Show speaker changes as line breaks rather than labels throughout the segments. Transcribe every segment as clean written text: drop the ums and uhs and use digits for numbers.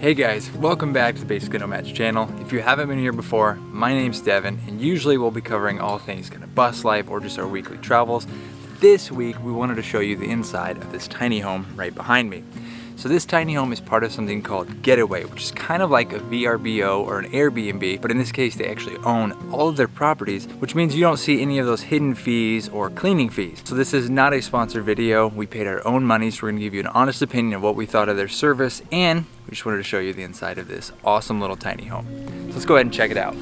Hey guys, welcome back to the Basically Nomads channel. If you haven't been here before, my name's Devin, and usually we'll be covering all things kind of bus life or just our weekly travels. This week, we wanted to show you the inside of this tiny home right behind me. So this tiny home is part of something called Getaway, which is kind of like a VRBO or an Airbnb, but in this case, they actually own all of their properties, which means you don't see any of those hidden fees or cleaning fees. So this is not a sponsored video. We paid our own money, so we're gonna give you an honest opinion of what we thought of their service, and we just wanted to show you the inside of this awesome little tiny home. So let's go ahead and check it out.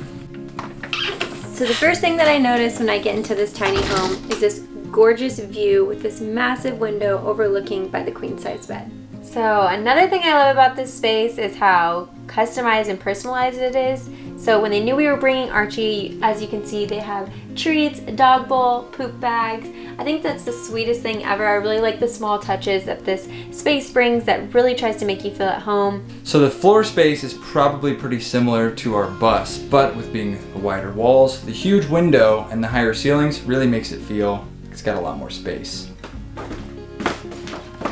So the first thing that I noticed when I get into this tiny home is this gorgeous view with this massive window overlooking by the queen size bed. So another thing I love about this space is how customized and personalized it is. So when they knew we were bringing Archie, as you can see, they have treats, a dog bowl, poop bags. I think that's the sweetest thing ever. I really like the small touches that this space brings that really tries to make you feel at home.
So the floor space is probably pretty similar to our bus, but with being the wider walls, the huge window and the higher ceilings really makes it feel it's got a lot more space.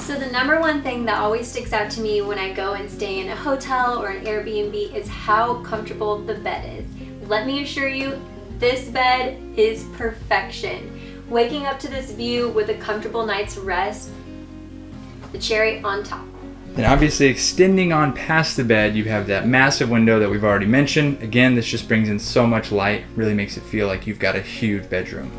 So the number one thing that always sticks out to me when I go and stay in a hotel or an Airbnb is how comfortable the bed is. Let me assure you, this bed is perfection. Waking up to this view with a comfortable night's rest, the cherry on top.
And obviously extending on past the bed, you have that massive window that we've already mentioned. Again, this just brings in so much light, really makes it feel like you've got a huge bedroom.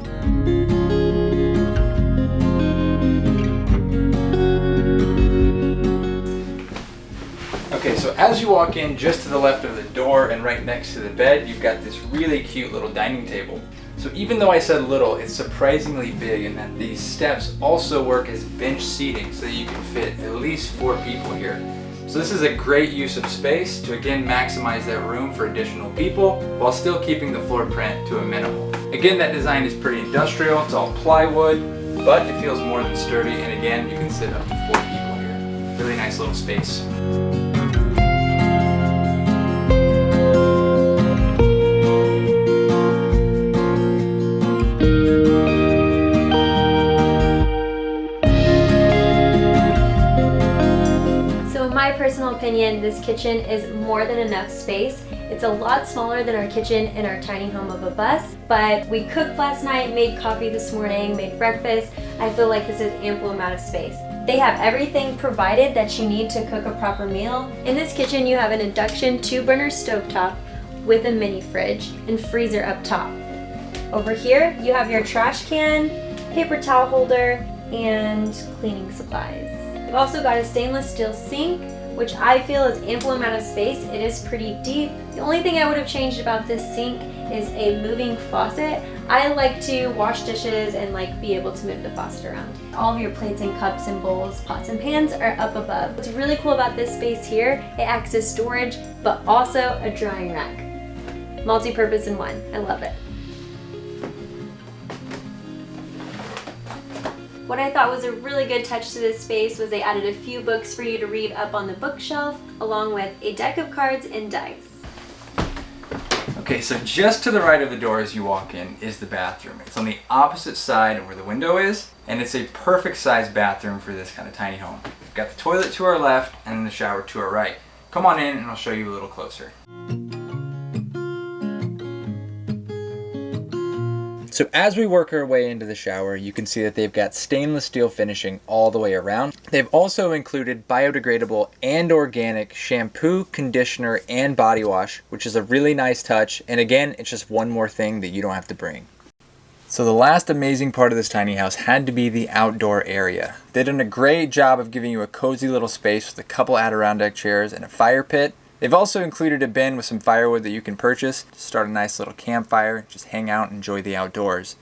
Okay, so as you walk in, just to the left of the door and right next to the bed, you've got this really cute little dining table. So even though I said little, it's surprisingly big, and that these steps also work as bench seating so that you can fit at least 4 people here. So this is a great use of space to again maximize that room for additional people while still keeping the floor print to a minimal. Again, that design is pretty industrial, it's all plywood, but it feels more than sturdy, and again, you can sit up to 4 people here. Really nice little space.
My personal opinion, this kitchen is more than enough space. It's a lot smaller than our kitchen in our tiny home of a bus, but we cooked last night, made coffee this morning, made breakfast. I feel like this is ample amount of space. They have everything provided that you need to cook a proper meal. In this kitchen, you have an induction 2-burner stovetop with a mini fridge and freezer up top. Over here, you have your trash can, paper towel holder, and cleaning supplies. You've also got a stainless steel sink, which I feel is ample amount of space. It is pretty deep. The only thing I would have changed about this sink is a moving faucet. I like to wash dishes and be able to move the faucet around. All of your plates and cups and bowls, pots and pans are up above. What's really cool about this space here, it acts as storage, but also a drying rack. Multi-purpose in one. I love it. What I thought was a really good touch to this space was they added a few books for you to read up on the bookshelf, along with a deck of cards and dice.
Okay, so just to the right of the door as you walk in is the bathroom. It's on the opposite side of where the window is, and it's a perfect sized bathroom for this kind of tiny home. We've got the toilet to our left and then the shower to our right. Come on in and I'll show you a little closer. So as we work our way into the shower, you can see that they've got stainless steel finishing all the way around. They've also included biodegradable and organic shampoo, conditioner, and body wash, which is a really nice touch. And again, it's just one more thing that you don't have to bring. So the last amazing part of this tiny house had to be the outdoor area. They've done a great job of giving you a cozy little space with a couple Adirondack chairs and a fire pit. They've also included a bin with some firewood that you can purchase to start a nice little campfire, just hang out and enjoy the outdoors.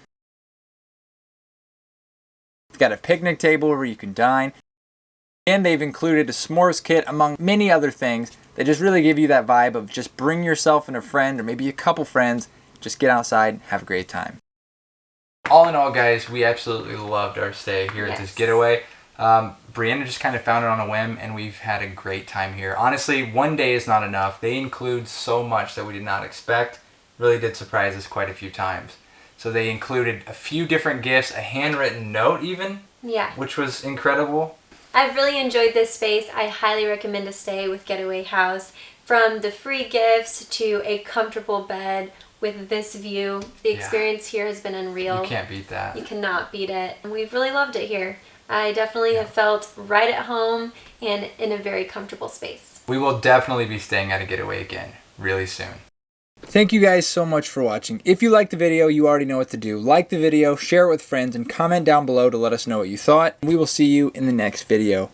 They've got a picnic table where you can dine, and they've included a s'mores kit among many other things that just really give you that vibe of just bring yourself and a friend or maybe a couple friends, just get outside and have a great time. All in all, guys, we absolutely loved our stay here at this getaway. Brianna just kind of found it on a whim, and we've had a great time here. Honestly, one day is not enough. They include so much that we did not expect. Really did surprise us quite a few times. So they included a few different gifts, a handwritten note even, which was incredible.
I've really enjoyed this space. I highly recommend to stay with Getaway House. From the free gifts to a comfortable bed with this view, the experience here has been unreal.
You can't beat that.
You cannot beat it. And we've really loved it here. I definitely have felt right at home and in a very comfortable space.
We will definitely be staying at a getaway again really soon. Thank you guys so much for watching. If you liked the video, you already know what to do. Like the video, share it with friends, and comment down below to let us know what you thought. We will see you in the next video.